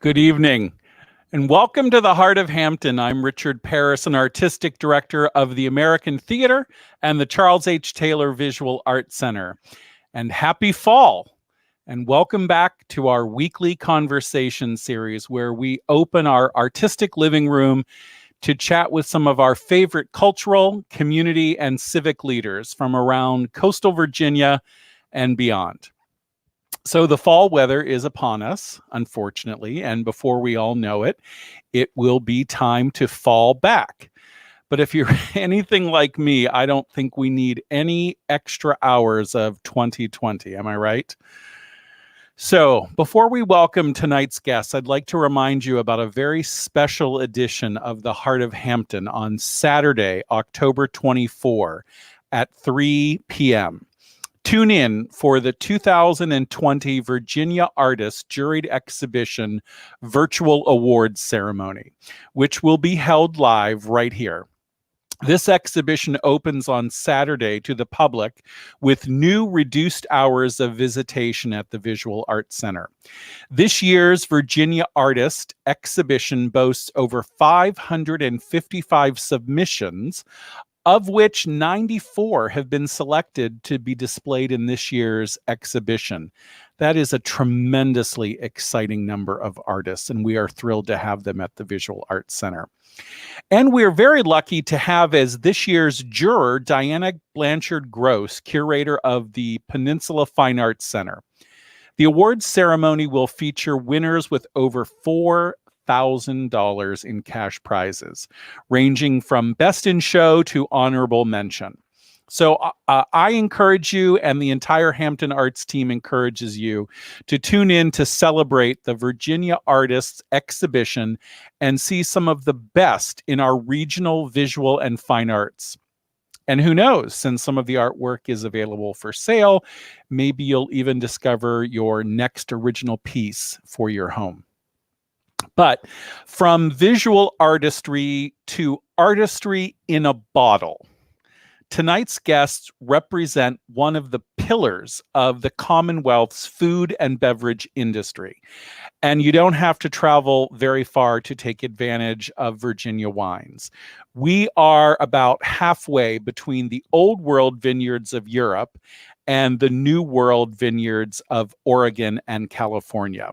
Good evening, and welcome to the Heart of Hampton. I'm Richard Paris, an artistic director of the American Theater and the Charles H. Taylor Visual Arts Center. And happy fall, and welcome back to our weekly conversation series where we open our artistic living room to chat with some of our favorite cultural, community, and civic leaders from around coastal Virginia and beyond. So the fall weather is upon us, unfortunately, and before we all know it, it will be time to fall back. But if you're anything like me, I don't think we need any extra hours of 2020. Am I right? So before we welcome tonight's guests, I'd like to remind you about a very special edition of the Heart of Hampton on Saturday, October 24 at 3 p.m. Tune in for the 2020 Virginia Artists Juried Exhibition Virtual Awards Ceremony, which will be held live right here. This exhibition opens on Saturday to the public with new reduced hours of visitation at the Visual Arts Center. This year's Virginia Artist exhibition boasts over 555 submissions, of which 94 have been selected to be displayed in this year's exhibition. That is a tremendously exciting number of artists, and we are thrilled to have them at the Visual Arts Center. And we're very lucky to have as this year's juror, Diana Blanchard Gross, curator of the Peninsula Fine Arts Center. The awards ceremony will feature winners with over $4,000 in cash prizes, ranging from Best in Show to Honorable Mention. So I encourage you, and the entire Hampton Arts team encourages you, to tune in to celebrate the Virginia Artists exhibition and see some of the best in our regional visual and fine arts. And who knows, since some of the artwork is available for sale, maybe you'll even discover your next original piece for your home. But from visual artistry to artistry in a bottle, tonight's guests represent one of the pillars of the Commonwealth's food and beverage industry. And you don't have to travel very far to take advantage of Virginia wines. We are about halfway between the Old World vineyards of Europe and the New World vineyards of Oregon and California.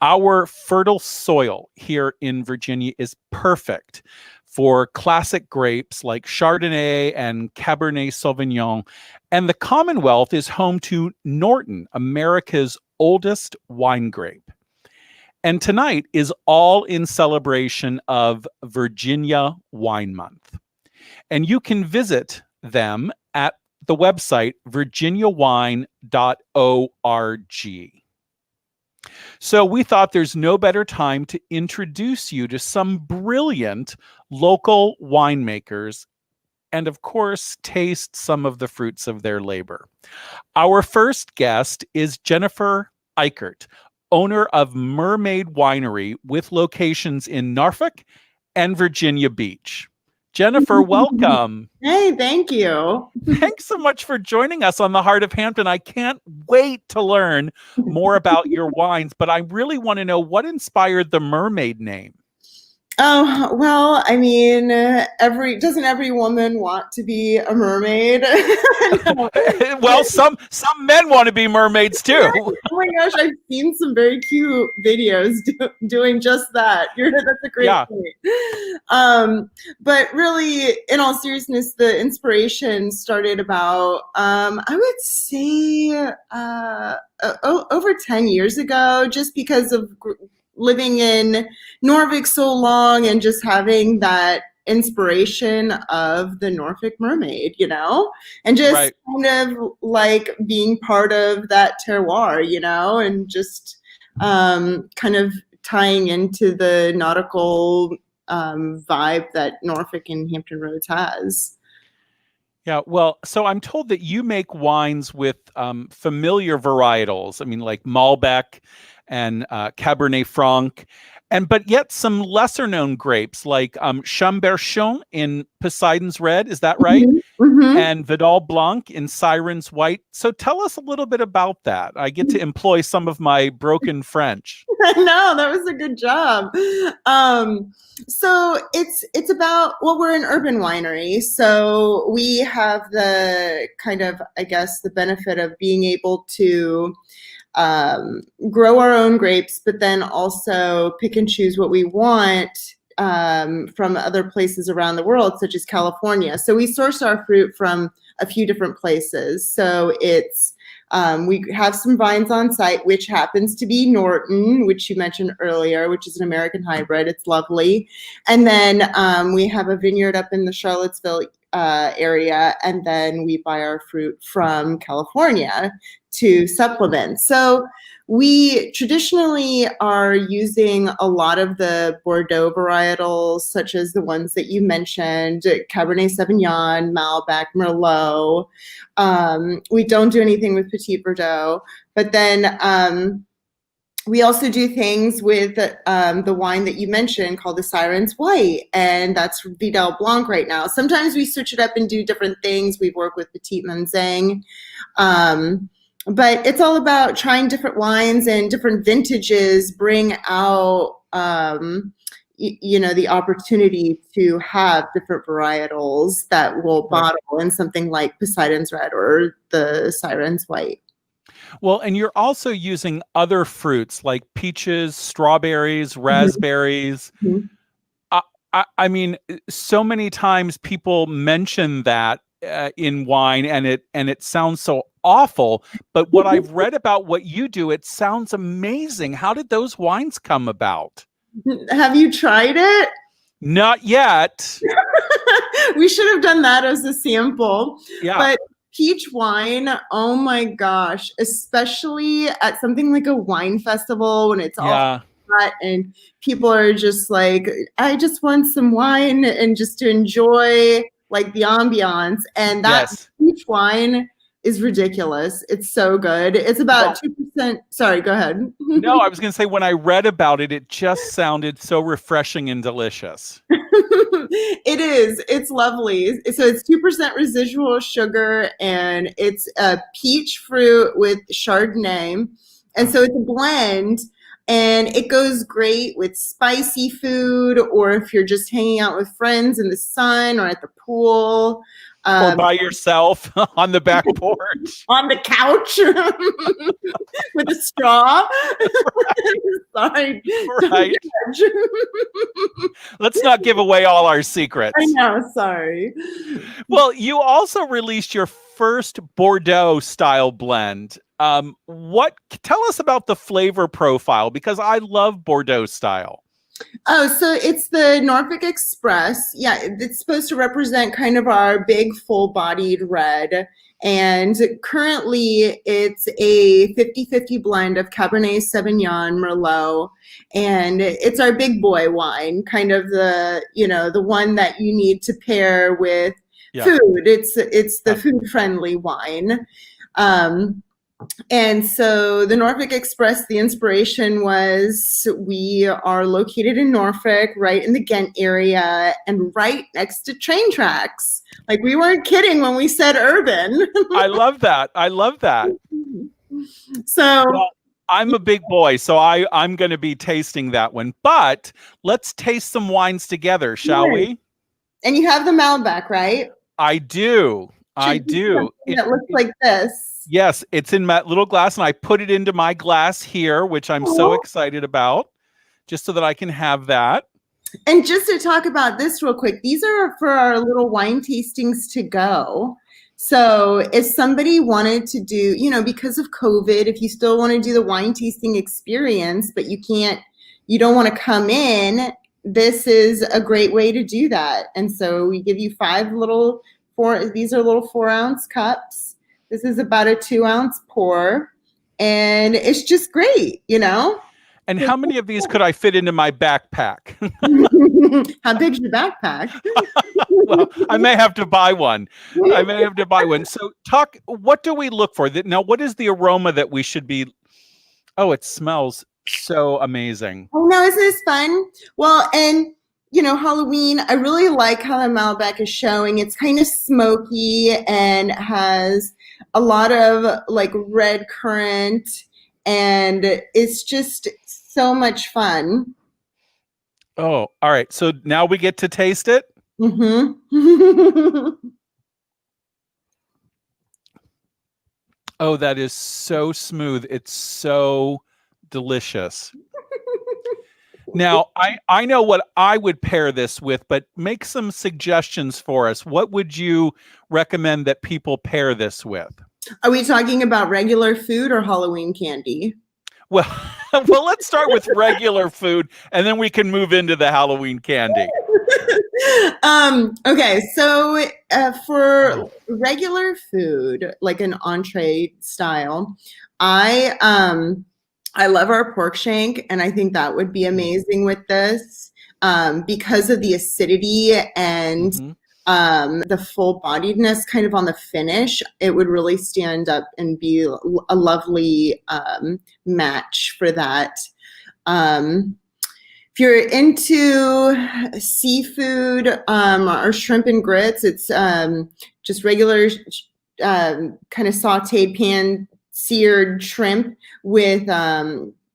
Our fertile soil here in Virginia is perfect for classic grapes like Chardonnay and Cabernet Sauvignon, and the Commonwealth is home to Norton, America's oldest wine grape. And tonight is all in celebration of Virginia Wine Month. And you can visit them at the website virginiawine.org. So we thought there's no better time to introduce you to some brilliant local winemakers and, of course, taste some of the fruits of their labor. Our first guest is Jennifer Eichert, owner of Mermaid Winery with locations in Norfolk and Virginia Beach. Jennifer, welcome. Hey, thank you. Thanks so much for joining us on the Heart of Hampton. I can't wait to learn more about your wines, but I really want to know what inspired the Mermaid name. Oh, well, I mean, doesn't every woman want to be a mermaid? Well, some men want to be mermaids too. Oh my gosh, I've seen some very cute videos doing just that. That's a great point. But really, in all seriousness, the inspiration started about, I would say, over 10 years ago, just because of living in Norfolk so long and just having that inspiration of the Norfolk Mermaid, and just kind of like being part of that terroir, and just kind of tying into the nautical vibe that Norfolk and Hampton Roads has. Yeah, well, so I'm told that you make wines with familiar varietals. I mean, like Malbec and Cabernet Franc. but yet some lesser known grapes like Chamberchon in Poseidon's Red, is that right? Mm-hmm. And Vidal Blanc in Siren's White. So tell us a little bit about that. I get to employ some of my broken French. No, that was a good job. So it's about, well, we're an urban winery, so we have the kind of, I guess, the benefit of being able to grow our own grapes, but then also pick and choose what we want from other places around the world, such as California. So we source our fruit from a few different places. So it's we have some vines on site, which happens to be Norton, which you mentioned earlier, which is an American hybrid. It's lovely. And then we have a vineyard up in the Charlottesville area, and then we buy our fruit from California to supplement. So we traditionally are using a lot of the Bordeaux varietals, such as the ones that you mentioned, Cabernet Savignion, Malbec, Merlot. We don't do anything with Petit Verdot, but then we also do things with the wine that you mentioned called the Siren's White, and that's Vidal Blanc right now. Sometimes we switch it up and do different things. We've worked with Petit Mansang. But it's all about trying different wines, and different vintages bring out, the opportunity to have different varietals that will bottle in something like Poseidon's Red or the Siren's White. Well, and you're also using other fruits like peaches, strawberries, raspberries. Mm-hmm. I mean, so many times people mention that in wine, and it sounds so awful. But what I've read about what you do, it sounds amazing. How did those wines come about? Have you tried it? Not yet. We should have done that as a sample. Yeah. But peach wine, oh my gosh, especially at something like a wine festival when it's all hot and people are just like, I just want some wine and just to enjoy like the ambiance. And that peach wine is ridiculous. It's so good. It's about 2%. Sorry, go ahead. No, I was going to say, when I read about it, it just sounded so refreshing and delicious. It is. It's lovely. So it's 2% residual sugar, and it's a peach fruit with Chardonnay. And so it's a blend, and it goes great with spicy food, or if you're just hanging out with friends in the sun or at the pool. Or by yourself on the back porch. On the couch with a straw. Sorry. Right. Let's not give away all our secrets. I know, sorry. Well, you also released your first Bordeaux style blend. Tell us about the flavor profile, because I love Bordeaux style. Oh, so it's the Norfolk Express. Yeah, it's supposed to represent kind of our big full-bodied red. And currently it's a 50-50 blend of Cabernet Sauvignon, Merlot, and it's our big boy wine, kind of the one that you need to pair with food. It's the food-friendly wine. And so the Norfolk Express, the inspiration was, we are located in Norfolk, right in the Ghent area, and right next to train tracks. Like, we weren't kidding when we said urban. I love that. I love that. So I'm a big boy, so I'm going to be tasting that one. But let's taste some wines together, shall we? And you have the Malbec, right? I do. I do. It looks like this. Yes, it's in my little glass, and I put it into my glass here, which I'm so excited about, just so that I can have that. And just to talk about this real quick, these are for our little wine tastings to go. So if somebody wanted to do, because of COVID, if you still want to do the wine tasting experience, but you don't want to come in, this is a great way to do that. And so we give you these are little 4-ounce cups. This is about a 2-ounce pour, and it's just great, And how many of these could I fit into my backpack? How big's your backpack? Well, I may have to buy one. So what do we look for? Now, what is the aroma that we should be? Oh, it smells So amazing. Oh no, isn't this fun? Well, and Halloween, I really like how the Malbec is showing. It's kind of smoky and has a lot of like red currant, and it's just so much fun. Oh, all right. So now we get to taste it. Mm-hmm. Oh, that is so smooth. It's so delicious. Now, I know what I would pair this with, but make some suggestions for us. What would you recommend that people pair this with? Are we talking about regular food or Halloween candy? Well, well, let's start with regular food, and then we can move into the Halloween candy. Okay, so for regular food, like an entree style, I love our pork shank, and I think that would be amazing with this because of the acidity and the full-bodiedness kind of on the finish. It would really stand up and be a lovely match for that. If you're into seafood or shrimp and grits, it's just regular kind of sauteed pan-seared shrimp with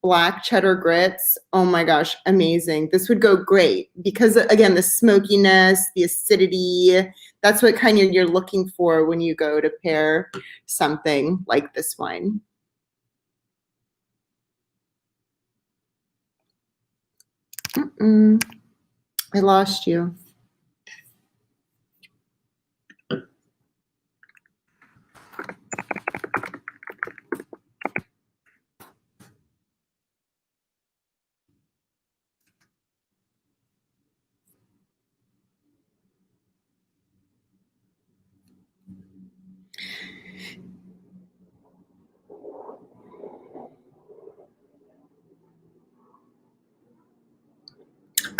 black cheddar grits. Oh my gosh, amazing. This would go great because, again, the smokiness, the acidity, that's what kind of you're looking for when you go to pair something like this wine. I lost you.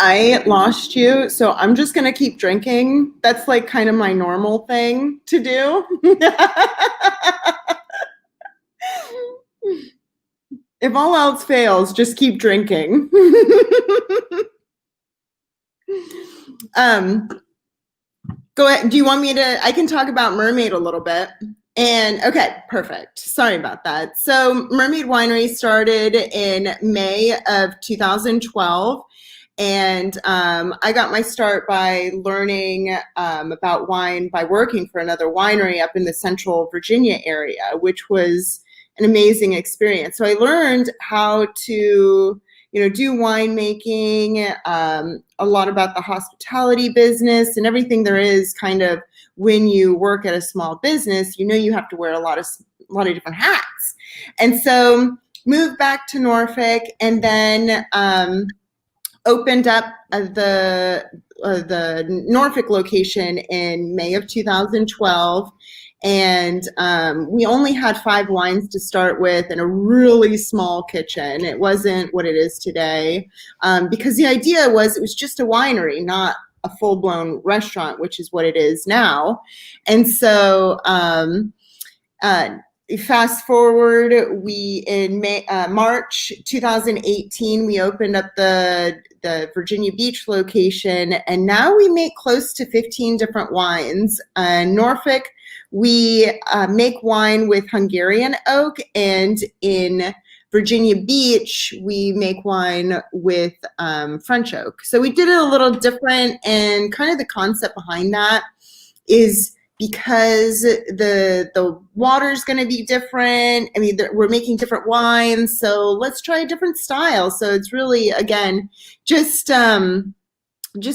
I lost you, so I'm just gonna keep drinking. That's like kind of my normal thing to do. If all else fails, just keep drinking. Go ahead. Do you want me to? I can talk about Mermaid a little bit. And okay, perfect. Sorry about that. So Mermaid Winery started in May of 2012. And I got my start by learning about wine by working for another winery up in the Central Virginia area, which was an amazing experience. So I learned how to, do winemaking, a lot about the hospitality business and everything there is kind of when you work at a small business. You have to wear a lot of different hats. And so moved back to Norfolk, and then opened up the Norfolk location in May of 2012. And we only had 5 wines to start with and a really small kitchen. It wasn't what it is today because the idea was it was just a winery, not a full-blown restaurant, which is what it is now. And so fast forward, in March 2018, we opened up the Virginia Beach location, and now we make close to 15 different wines. Norfolk, we make wine with Hungarian oak, and in Virginia Beach, we make wine with French oak. So we did it a little different, and kind of the concept behind that is because the water's going to be different. I mean, we're making different wines, so let's try a different style. So it's really, again, just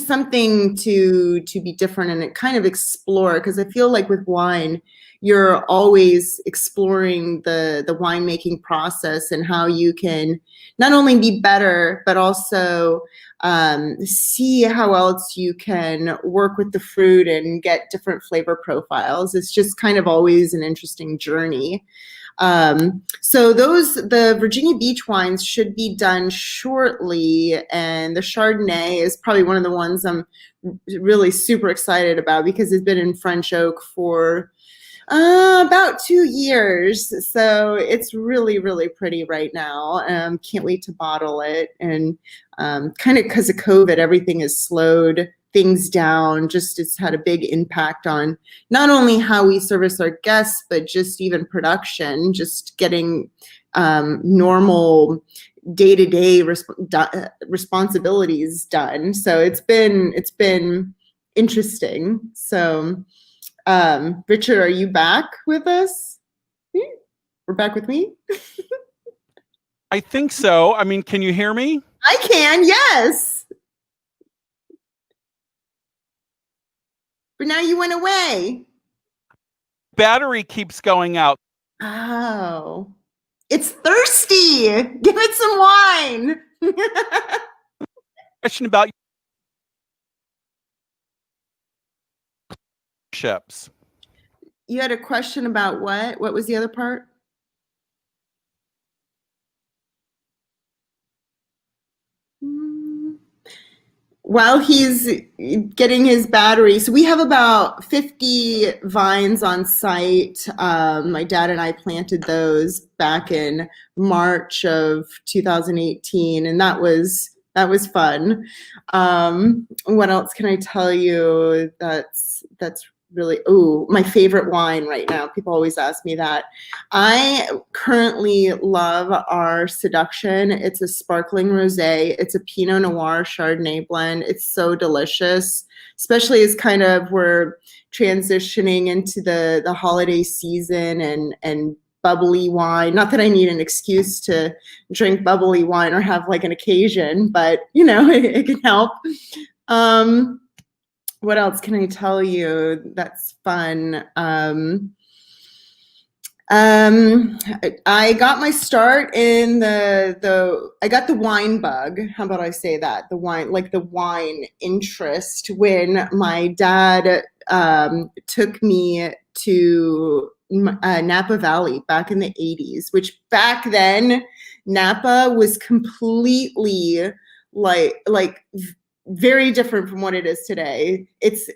something to be different and kind of explore, because I feel like with wine, you're always exploring the winemaking process and how you can not only be better, but also see how else you can work with the fruit and get different flavor profiles. It's just kind of always an interesting journey. So the Virginia Beach wines should be done shortly, and the Chardonnay is probably one of the ones I'm really super excited about because it's been in French oak for About 2 years. So it's really, really pretty right now. Can't wait to bottle it. And kind of because of COVID, everything has slowed things down. Just it's had a big impact on not only how we service our guests, but just even production, just getting normal day-to-day responsibilities done. So it's been interesting. So Richard, are you back with us? We're back with me? I think so. I mean, can you hear me? I can, yes. But now you went away. Battery keeps going out. Oh, it's thirsty. Give it some wine. Question about ships. You had a question about what? What was the other part? While he's getting his battery, so we have about 50 vines on site. My dad and I planted those back in March of 2018, and that was fun. What else can I tell you? That's really, my favorite wine right now. People always ask me that. I currently love our Seduction. It's a sparkling rosé. It's a Pinot Noir Chardonnay blend. It's so delicious, especially as kind of we're transitioning into the holiday season and bubbly wine. Not that I need an excuse to drink bubbly wine or have like an occasion, but you know, it can help. What else can I tell you that's fun? I got my start in I got the wine bug. How about I say that? The wine interest when my dad took me to Napa Valley back in the 80s, which back then Napa was completely like very different from what it is today. It's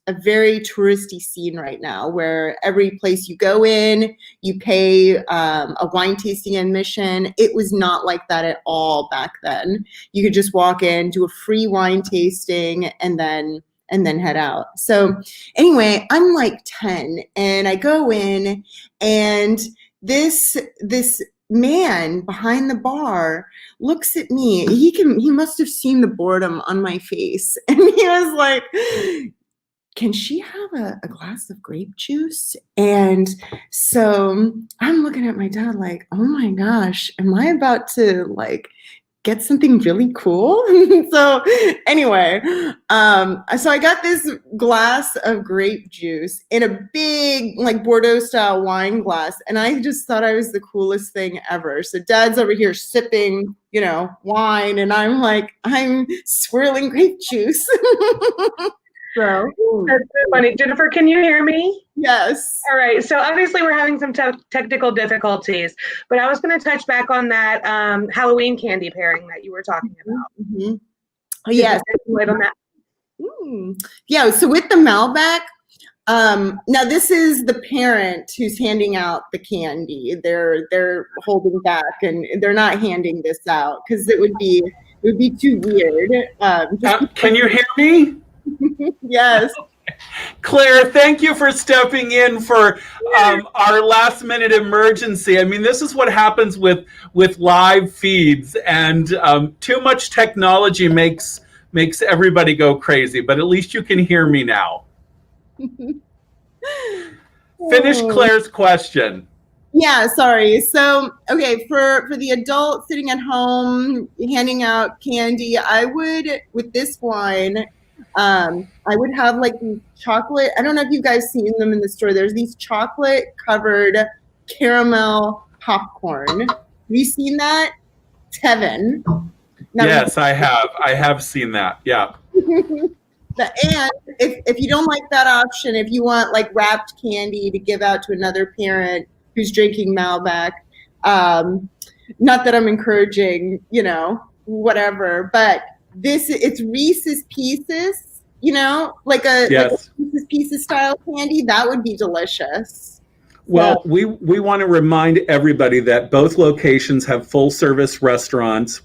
a very touristy scene right now where every place you go in, you pay a wine tasting admission. It was not like that at all back then. You could just walk in, do a free wine tasting, and then head out. So anyway, I'm like 10 and I go in and this man behind the bar looks at me. He must have seen the boredom on my face. And he was like, can she have a glass of grape juice? And so I'm looking at my dad like, oh my gosh, am I about to like get something really cool? So anyway, so I got this glass of grape juice in a big like Bordeaux style wine glass. And I just thought I was the coolest thing ever. So dad's over here sipping, you know, wine. And I'm swirling grape juice. So that's so funny. Jennifer, can you hear me? Yes. All right. So obviously we're having some technical difficulties, but I was going to touch back on that Halloween candy pairing that you were talking about. Mm-hmm. Oh, yes. Light on that. Yeah. So with the Malbec, now this is the parent who's handing out the candy. They're holding back and they're not handing this out because it would be too weird. Can you hear me? Yes. Claire, thank you for stepping in for our last minute emergency. I mean, this is what happens with live feeds, and too much technology makes everybody go crazy, but at least you can hear me now. Finish Claire's question. Yeah, sorry. So, okay, for the adult sitting at home handing out candy, I would, with this wine, I would have like these chocolate, I don't know if you guys seen them in the store. There's these chocolate covered caramel popcorn. Have you seen that? It's heaven. Now, yes, I have. I have seen that. Yeah. And if you don't like that option, if you want like wrapped candy to give out to another parent who's drinking Malbec, not that I'm encouraging, you know, whatever, but it's Reese's Pieces. you know, like a pieces style candy. That would be delicious. Well, we want to remind everybody that both locations have full service restaurants.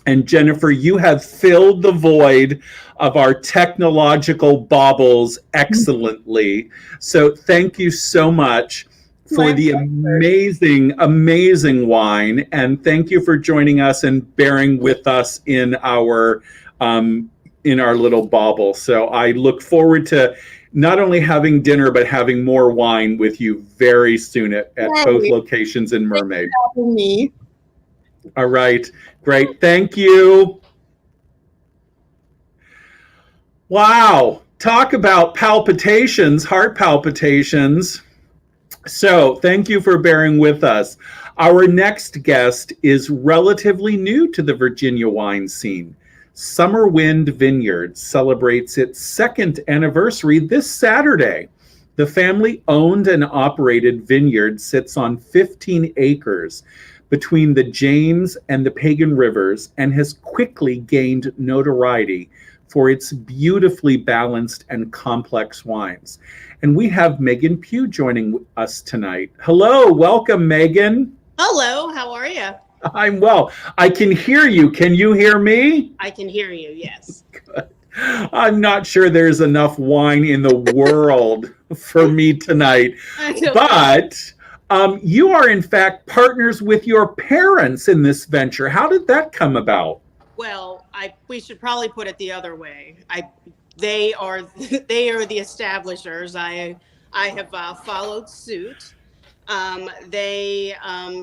And Jennifer, you have filled the void of our technological baubles excellently. So thank you so much for the amazing, amazing wine. And thank you for joining us and bearing with us in our little bauble. So I look forward to not only having dinner, but having more wine with you very soon at both locations in Mermaid. Thanks for having me. All right. Great. Thank you. Wow. Talk about palpitations, heart palpitations. So thank you for bearing with us. Our next guest is relatively new to the Virginia wine scene. SummerWind Vineyard celebrates its second anniversary this Saturday. The family-owned and operated vineyard sits on 15 acres between the James and the Pagan Rivers and has quickly gained notoriety for its beautifully balanced and complex wines. And we have Megan Pugh joining us tonight. Hello, welcome, Megan. Hello, how are you? I'm well. I can hear you. Can you hear me? I can hear you, yes. Good. I'm not sure there's enough wine in the world for me tonight, but you are in fact partners with your parents in this venture. How did that come about? Well, we should probably put it the other way. They are the establishers. I have followed suit. They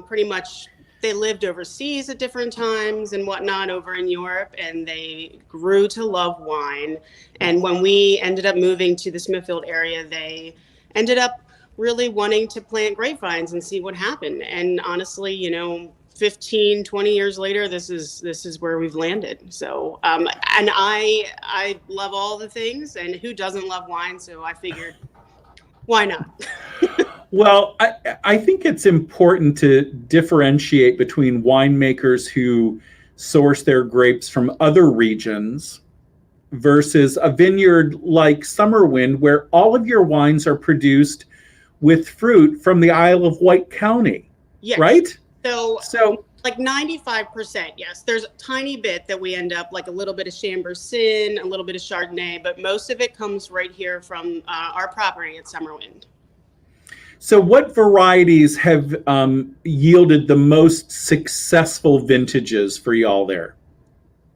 pretty much they lived overseas at different times and whatnot over in Europe, and they grew to love wine. And when we ended up moving to the Smithfield area, they ended up really wanting to plant grapevines and see what happened. And honestly, 15, 20 years later, this is where we've landed. So, and I love all the things, and who doesn't love wine? So I figured, why not? Well, I think it's important to differentiate between winemakers who source their grapes from other regions versus a vineyard like SummerWind, where all of your wines are produced with fruit from the Isle of Wight County, yes. Right? So like 95%, yes. There's a tiny bit that we end up, like a little bit of Chambourcin, a little bit of Chardonnay, but most of it comes right here from our property at SummerWind. So what varieties have yielded the most successful vintages for y'all there?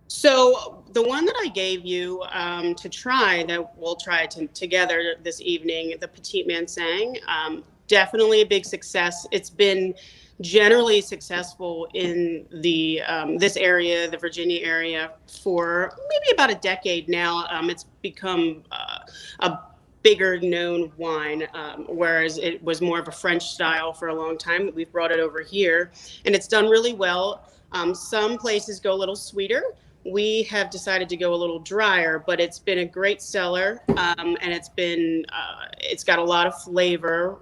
So the one that I gave you to try, that we'll try together this evening, the Petit Mansang, definitely a big success. It's been generally successful in the this area, the Virginia area, for maybe about a decade now. It's become a bigger known wine, whereas it was more of a French style for a long time. We've brought it over here, and it's done really well. Some places go a little sweeter. We have decided to go a little drier, but it's been a great seller, and it's got a lot of flavor.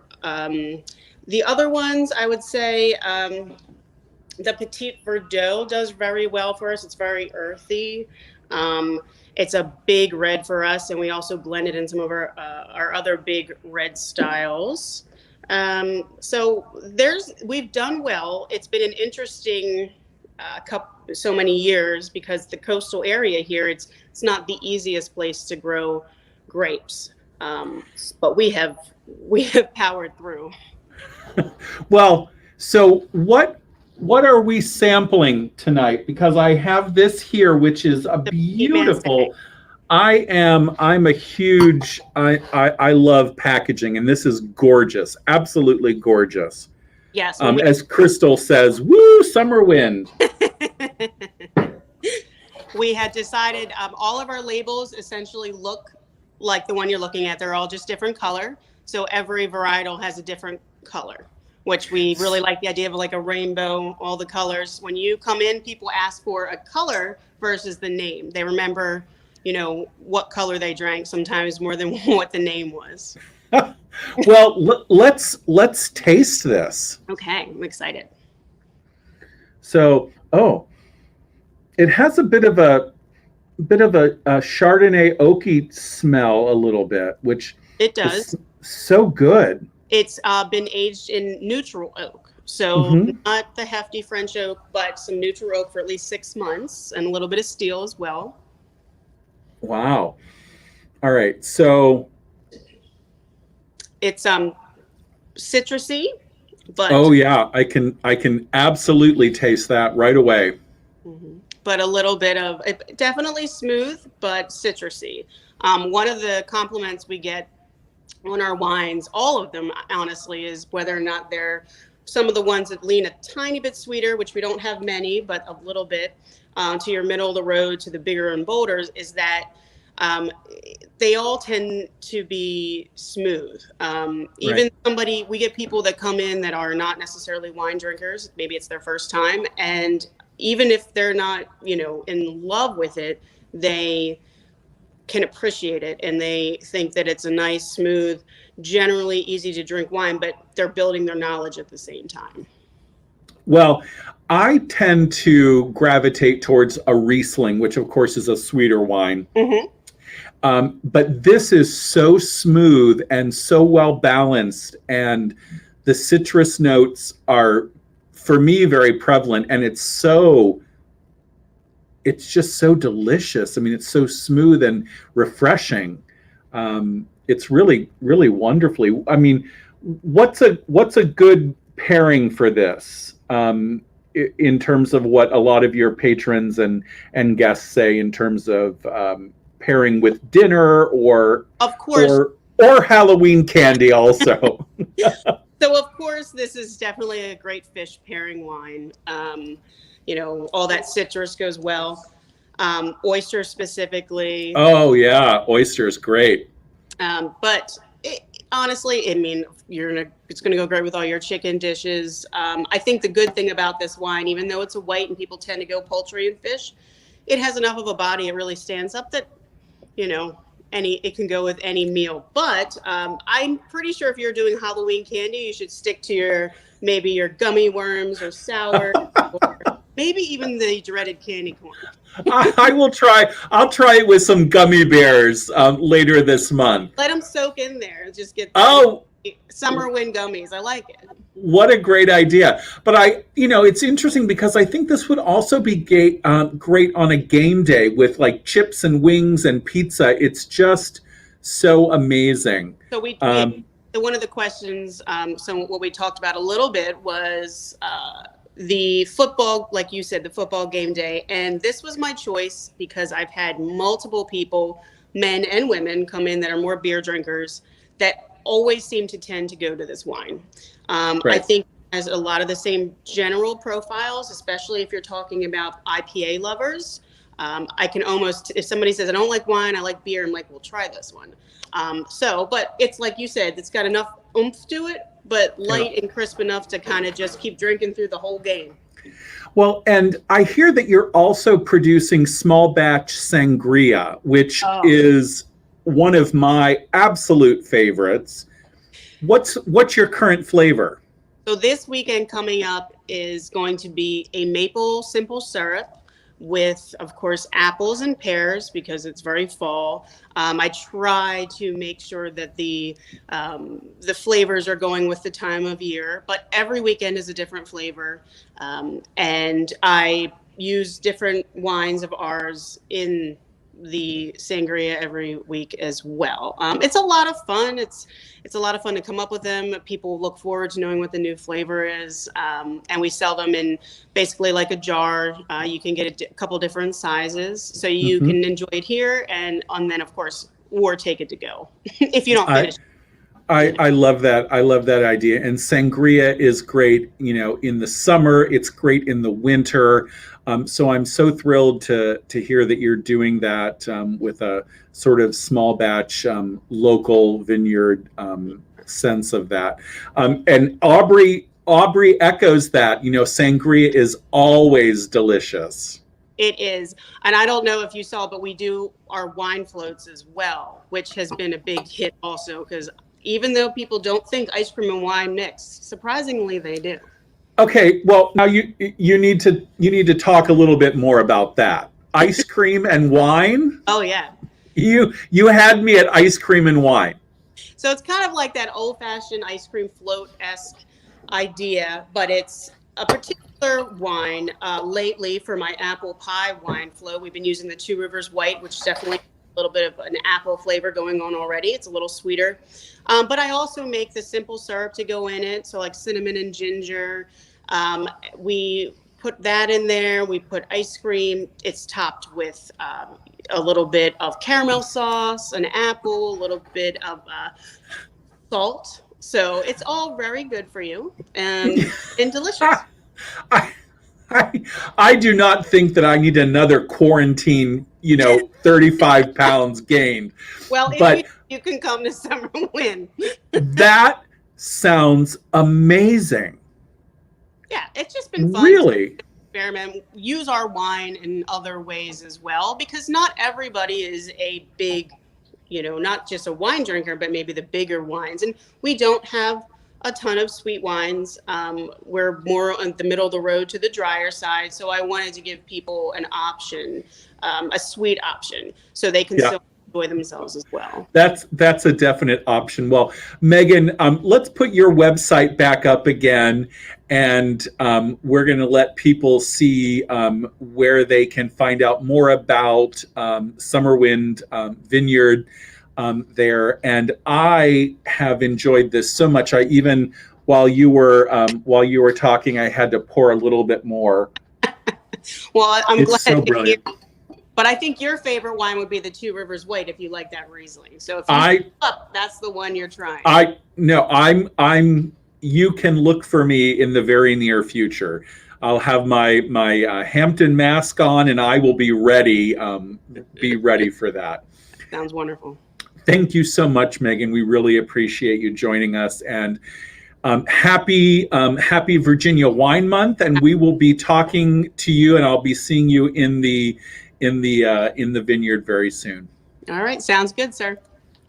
The other ones, I would say, the Petit Verdot does very well for us. It's very earthy. It's a big red for us, and we also blend it in some of our other big red styles. So we've done well. It's been an interesting so many years because the coastal area here, it's not the easiest place to grow grapes, but we have powered through. Well, so what are we sampling tonight? Because I have this here, which is a beautiful. I'm a huge. I love packaging, and this is gorgeous, absolutely gorgeous. Yes. As Crystal says, "Woo, SummerWind." We had decided all of our labels essentially look like the one you're looking at. They're all just different color, so every varietal has a different color, which we really like the idea of, like a rainbow, all the colors. When you come in, people ask for a color versus the name. They remember, what color they drank sometimes more than what the name was. Well, let's taste this. Okay, I'm excited. So, it has a bit of a bit of a Chardonnay oaky smell a little bit, which it does. is so good. It's been aged in neutral oak. So not the hefty French oak, but some neutral oak for at least 6 months and a little bit of steel as well. Wow. All right. So it's citrusy, but oh yeah, I can absolutely taste that right away. But a little bit of definitely smooth, but citrusy. One of the compliments we get on our wines, all of them honestly, is whether or not they're some of the ones that lean a tiny bit sweeter, which we don't have many, but a little bit, to your middle of the road, to the bigger and bolders, is that they all tend to be smooth. Even we get people that come in that are not necessarily wine drinkers. Maybe it's their first time. And even if they're not, in love with it, they can appreciate it. And they think that it's a nice, smooth, generally easy to drink wine, but they're building their knowledge at the same time. Well, I tend to gravitate towards a Riesling, which of course is a sweeter wine. But this is so smooth and so well balanced, and the citrus notes are, for me, very prevalent, and it's just so delicious. I mean, it's so smooth and refreshing. It's really, really wonderfully. I mean, what's a good pairing for this? In terms of what a lot of your patrons and guests say in terms of pairing with dinner or of course or Halloween candy also. So of course this is definitely a great fish pairing wine. All that citrus goes well. Oyster specifically. Oh yeah, oyster is great. But honestly, I mean, it's gonna go great with all your chicken dishes. I think the good thing about this wine, even though it's a white and people tend to go poultry and fish, it has enough of a body. It really stands up that, it can go with any meal. But I'm pretty sure if you're doing Halloween candy, you should stick to maybe your gummy worms or sour, or maybe even the dreaded candy corn. I will try. I'll try it with some gummy bears later this month. Let them soak in there. Just get SummerWind gummies. I like it. What a great idea. But it's interesting because I think this would also be great on a game day with like chips and wings and pizza. It's just so amazing. So one of the questions, so what we talked about a little bit was the football, like you said, the football game day. And this was my choice because I've had multiple people, men and women, come in that are more beer drinkers that always seem to tend to go to this wine. I think it has a lot of the same general profiles, especially if you're talking about IPA lovers. I can almost, if somebody says, I don't like wine, I like beer, I'm like, well, try this one. But it's like you said, it's got enough oomph to it, but light and crisp enough to kind of just keep drinking through the whole game. Well, and I hear that you're also producing small batch sangria, which is one of my absolute favorites. What's your current flavor? So this weekend coming up is going to be a maple simple syrup with, of course, apples and pears because it's very fall. I try to make sure that the flavors are going with the time of year, but every weekend is a different flavor. And I use different wines of ours in the sangria every week as well. It's a lot of fun. It's a lot of fun to come up with them. People look forward to knowing what the new flavor is. And we sell them in basically like a jar. You can get a couple different sizes. So you can enjoy it here and then, of course, or take it to go if you don't finish. I love that. I love that idea. And sangria is great, in the summer. It's great in the winter. So I'm so thrilled to hear that you're doing that with a sort of small batch local vineyard sense of that. And Aubrey echoes that, sangria is always delicious. It is. And I don't know if you saw, but we do our wine floats as well, which has been a big hit also because even though people don't think ice cream and wine mix, surprisingly they do. Okay, well now you need to talk a little bit more about that. ice cream and wine? Oh yeah. You had me at ice cream and wine. So it's kind of like that old-fashioned ice cream float-esque idea, but it's a particular wine. Lately, for my apple pie wine flow, we've been using the Two Rivers White, which definitely has a little bit of an apple flavor going on already. It's a little sweeter. But I also make the simple syrup to go in it, so like cinnamon and ginger. We put that in there. We put ice cream. It's topped with a little bit of caramel sauce, an apple, a little bit of salt. So it's all very good for you and delicious. I do not think that I need another quarantine, 35 pounds gained. Well, but you can come to SummerWind. That sounds amazing. Yeah, it's just been fun. Really? Experiment, use our wine in other ways as well, because not everybody is a big, not just a wine drinker, but maybe the bigger wines. And we don't have a ton of sweet wines. We're more on the middle of the road to the drier side. So I wanted to give people an option, a sweet option, so they can still enjoy themselves as well. That's a definite option. Well, Megan, let's put your website back up again, and we're going to let people see where they can find out more about SummerWind Vineyard there. And I have enjoyed this so much. I even, while you were talking, I had to pour a little bit more. Well, I'm glad so brilliant. But I think your favorite wine would be the Two Rivers White if you like that Riesling. So if you that's the one you're trying. You can look for me in the very near future. I'll have my Hampton mask on, and I will be ready for that. Sounds wonderful. Thank you so much, Megan. We really appreciate you joining us, and happy Virginia Wine Month. And we will be talking to you, and I'll be seeing you in the vineyard very soon. All right, sounds good, sir.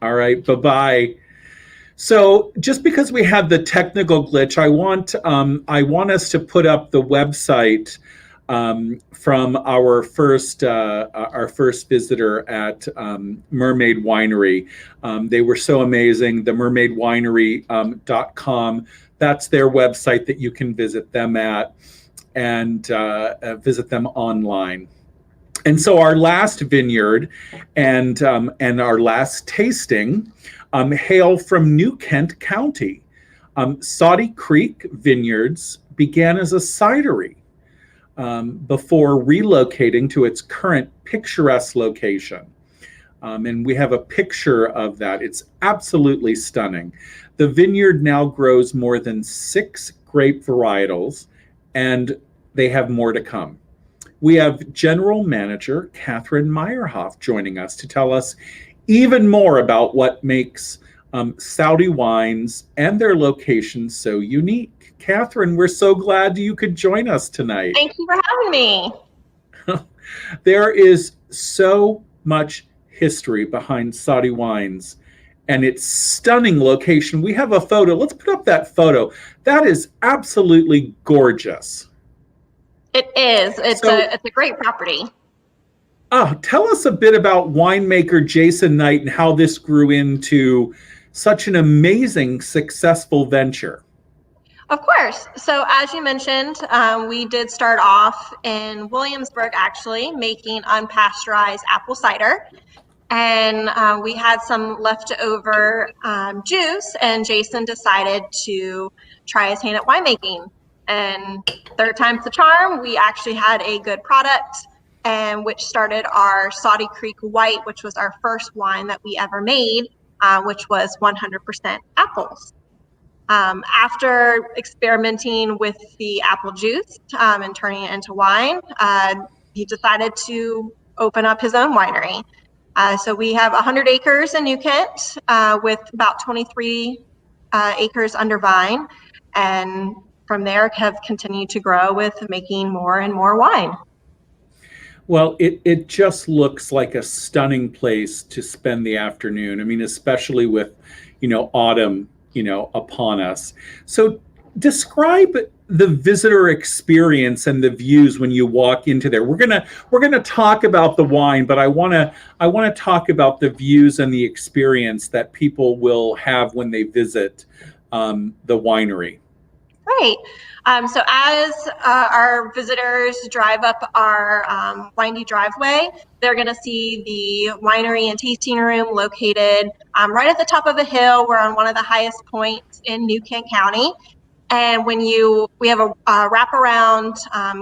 All right, bye-bye. So just because we had the technical glitch, I want us to put up the website from our first visitor at Mermaid Winery. They were so amazing. The mermaidwinery.com. That's their website that you can visit them at and visit them online. And so our last vineyard and our last tasting hail from New Kent County. Saudé Creek Vineyards began as a cidery before relocating to its current picturesque location. And we have a picture of that. It's absolutely stunning. The vineyard now grows more than 6 grape varietals, and they have more to come. We have General Manager Catherine Meyerhoff joining us to tell us even more about what makes Saude wines and their locations so unique. Catherine, we're so glad you could join us tonight. Thank you for having me. There is so much history behind Saude wines and its stunning location. We have a photo. Let's put up that photo. That is absolutely gorgeous. It is. It's a great property. Tell us a bit about winemaker Jason Knight and how this grew into such an amazing, successful venture. Of course. So as you mentioned, we did start off in Williamsburg, actually, making unpasteurized apple cider. And we had some leftover juice, and Jason decided to try his hand at winemaking. And third time's the charm. We actually had a good product, and which started our Saudé Creek White, which was our first wine that we ever made, which was 100% apples. After experimenting with the apple juice and turning it into wine, he decided to open up his own winery. So we have 100 acres in New Kent with about 23 acres under vine, and from there have continued to grow with making more and more wine. Well, it just looks like a stunning place to spend the afternoon. I mean, especially with, autumn, upon us. So describe the visitor experience and the views when you walk into there? We're gonna talk about the wine, but I wanna talk about the views and the experience that people will have when they visit the winery. Great. So as our visitors drive up our windy driveway, they're going to see the Winery and Tasting Room located right at the top of a hill. We're on one of the highest points in New Kent County. And we have a wraparound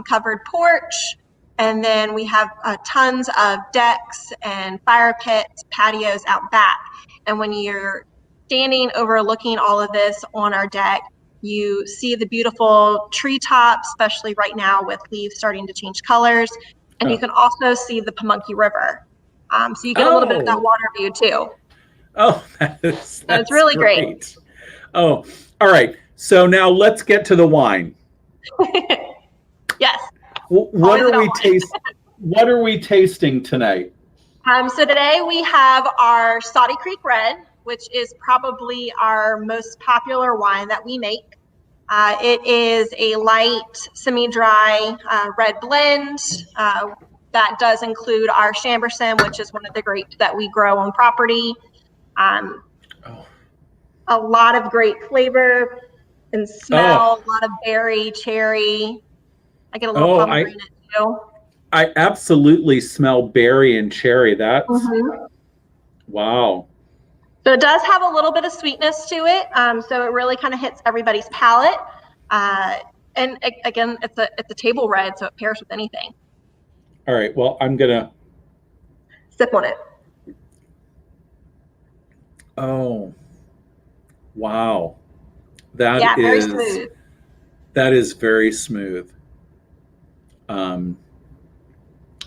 covered porch, and then we have tons of decks and fire pits, patios out back. And when you're standing overlooking all of this on our deck, you see the beautiful treetops, especially right now with leaves starting to change colors. And you can also see the Pamunkey River. So you get a little bit of that water view too. Oh, that's it's really great. Oh, all right. So now let's get to the wine. Yes. What are we tasting tonight? So today we have our Saudé Creek Red, which is probably our most popular wine that we make. It is a light, semi-dry red blend that does include our Chambourcin, which is one of the grapes that we grow on property. A lot of great flavor and smell, a lot of berry, cherry. I get a little pomegranate too. I absolutely smell berry and cherry. That's wow. So it does have a little bit of sweetness to it. So it really kind of hits everybody's palate. And again, it's a table red, so it pairs with anything. All right. Well, I'm gonna sip on it. Oh, wow. That very smooth. That is very smooth.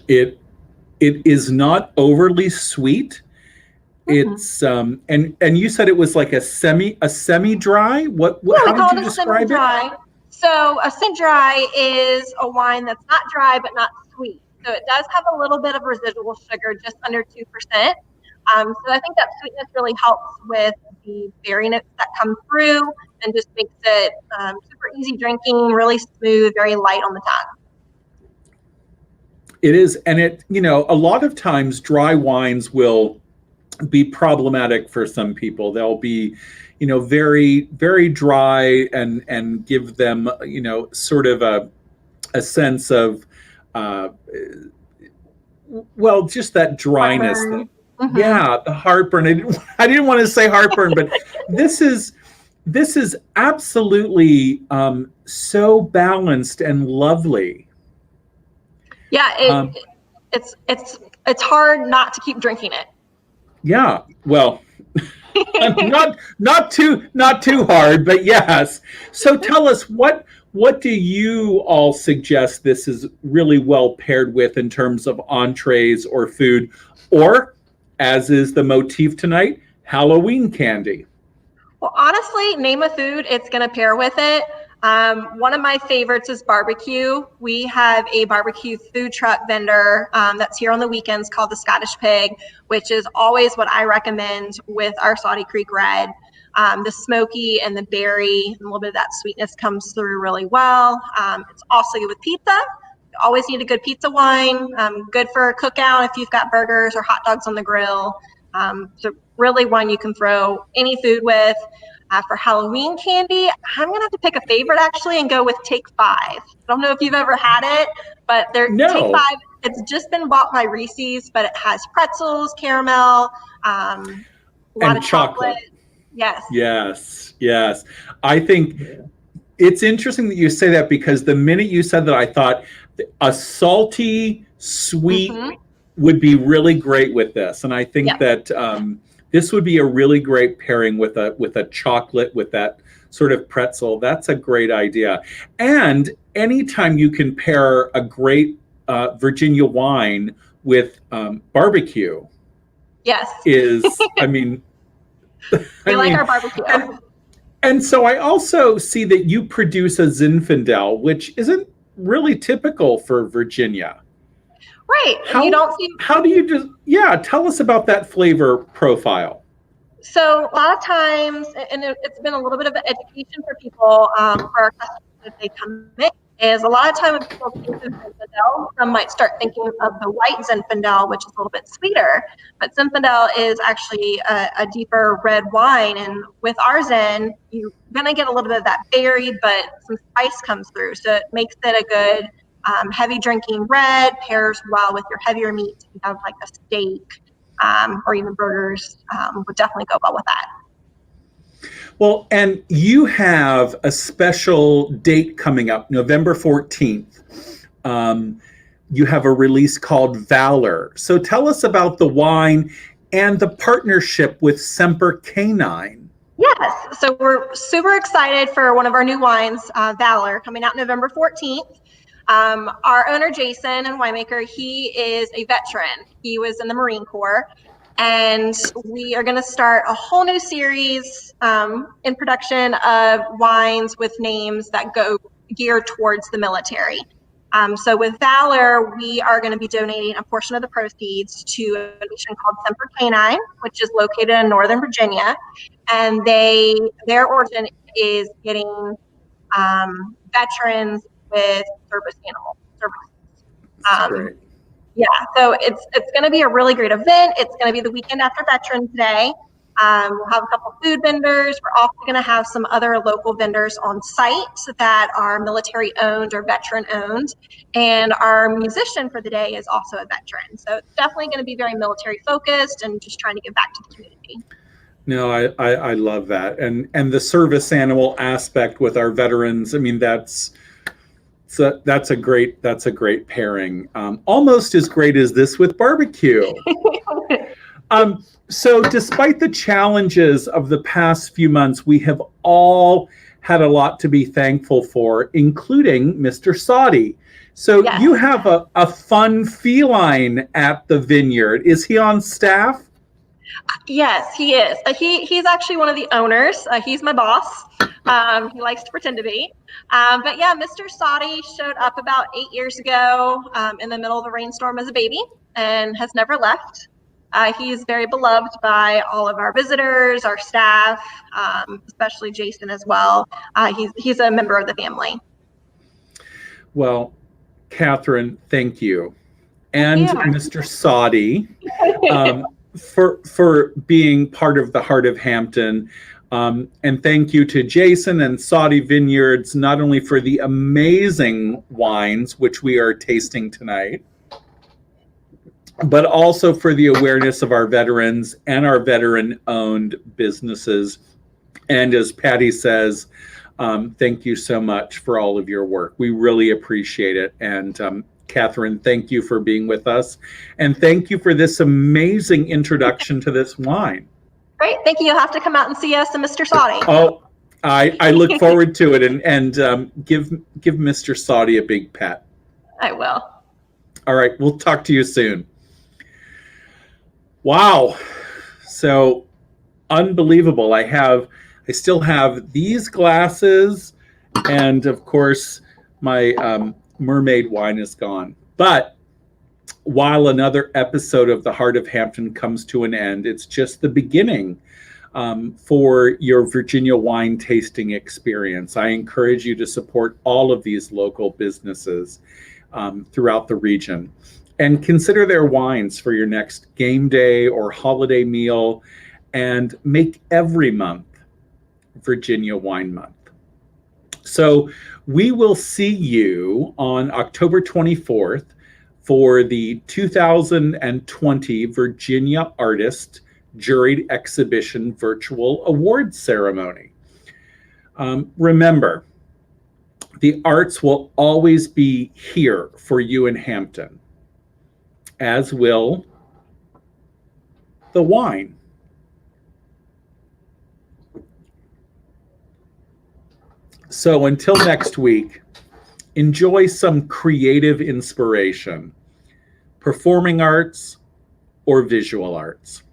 It is not overly sweet. It's and you said it was like a semi-dry. How did you describe it? So a semi-dry is a wine that's not dry but not sweet. So it does have a little bit of residual sugar, just under 2%. So I think that sweetness really helps with the berry notes that come through and just makes it super easy drinking, really smooth, very light on the tongue. It is, and a lot of times dry wines will be problematic for some people. They'll be, very, very dry and give them, sort of a sense of, just that dryness. Yeah, the heartburn. I didn't want to say heartburn, but this is absolutely so balanced and lovely. Yeah, it's hard not to keep drinking it. Yeah, well, not too hard, but yes. So tell us, what do you all suggest this is really well paired with in terms of entrees or food, or, as is the motif tonight, Halloween candy? Well, honestly, name a food, it's going to pair with it. One of my favorites is barbecue. We have a barbecue food truck vendor that's here on the weekends called the Scottish Pig, which is always what I recommend with our Saudé Creek Red. The smoky and the berry and a little bit of that sweetness comes through really well. It's also good with pizza. You always need a good pizza wine. Good for a cookout if you've got burgers or hot dogs on the grill. So really one you can throw any food with. For Halloween candy, I'm going to have to pick a favorite actually and go with Take 5. I don't know if you've ever had it, but Take 5, it's just been bought by Reese's, but it has pretzels, caramel, a lot of chocolate. Yes. I think it's interesting that you say that, because the minute you said that, I thought a salty, sweet would be really great with this. And I think that this would be a really great pairing with a chocolate, with that sort of pretzel. That's a great idea. And anytime you can pair a great Virginia wine with barbecue, is, we like our barbecue. And so I also see that you produce a Zinfandel, which isn't really typical for Virginia. Right. How do you tell us about that flavor profile? So a lot of times, and it's been a little bit of an education for people, for our customers that they come in is a lot of time when people think of Zinfandel, some might start thinking of the white Zinfandel, which is a little bit sweeter. But Zinfandel is actually a deeper red wine. And with our Zin, you're going to get a little bit of that berry, but some spice comes through. So it makes it a good heavy drinking red, pairs well with your heavier meats. If you have like a steak or even burgers, would definitely go well with that. Well, and you have a special date coming up, November 14th. You have a release called Valor. So tell us about the wine and the partnership with Semper Canine. Yes, so we're super excited for one of our new wines, Valor, coming out November 14th. Our owner, Jason, and winemaker, he is a veteran. He was in the Marine Corps. And we are going to start a whole new series in production of wines with names that go geared towards the military. So with Valor, we are going to be donating a portion of the proceeds to a mission called Semper Canine, which is located in Northern Virginia. And their origin is getting veterans with service animals. Great. Yeah, so it's going to be a really great event. It's going to be the weekend after Veterans Day. We'll have a couple food vendors. We're also going to have some other local vendors on site that are military owned or veteran owned. And our musician for the day is also a veteran. So it's definitely going to be very military focused and just trying to give back to the community. No, I love that. And the service animal aspect with our veterans, I mean, that's a great pairing. Almost as great as this with barbecue. So despite the challenges of the past few months, we have all had a lot to be thankful for, including Mr. Saude. So yes. You have a fun feline at the vineyard. Is he on staff? Yes, he is. He's actually one of the owners. He's my boss. He likes to pretend to be. But yeah, Mr. Saude showed up about 8 years ago in the middle of a rainstorm as a baby and has never left. He's very beloved by all of our visitors, our staff, especially Jason as well. He's a member of the family. Well, Catherine, thank you. And Mr. Saude. For being part of the Heart of Hampton. And thank you to Jason and Saude Vineyards, not only for the amazing wines, which we are tasting tonight, but also for the awareness of our veterans and our veteran-owned businesses. And as Patty says, thank you so much for all of your work. We really appreciate it. And Catherine, thank you for being with us. And thank you for this amazing introduction to this wine. Great. Thank you. You'll have to come out and see us and Mr. Saude. Oh, I look forward to it. And give Mr. Saude a big pat. I will. All right. We'll talk to you soon. Wow. So unbelievable. I still have these glasses. And of course, my Mermaid wine is gone. But while another episode of the Heart of Hampton comes to an end, it's just the beginning for your Virginia wine tasting experience. I encourage you to support all of these local businesses throughout the region and consider their wines for your next game day or holiday meal, and make every month Virginia Wine Month. So we will see you on October 24th for the 2020 Virginia Artist Juried Exhibition Virtual Awards Ceremony. Remember, the arts will always be here for you in Hampton, as will the wine. So until next week, enjoy some creative inspiration, performing arts or visual arts.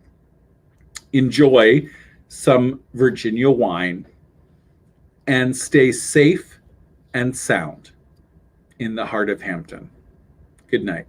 Enjoy some Virginia wine and stay safe and sound in the Heart of Hampton. Good night.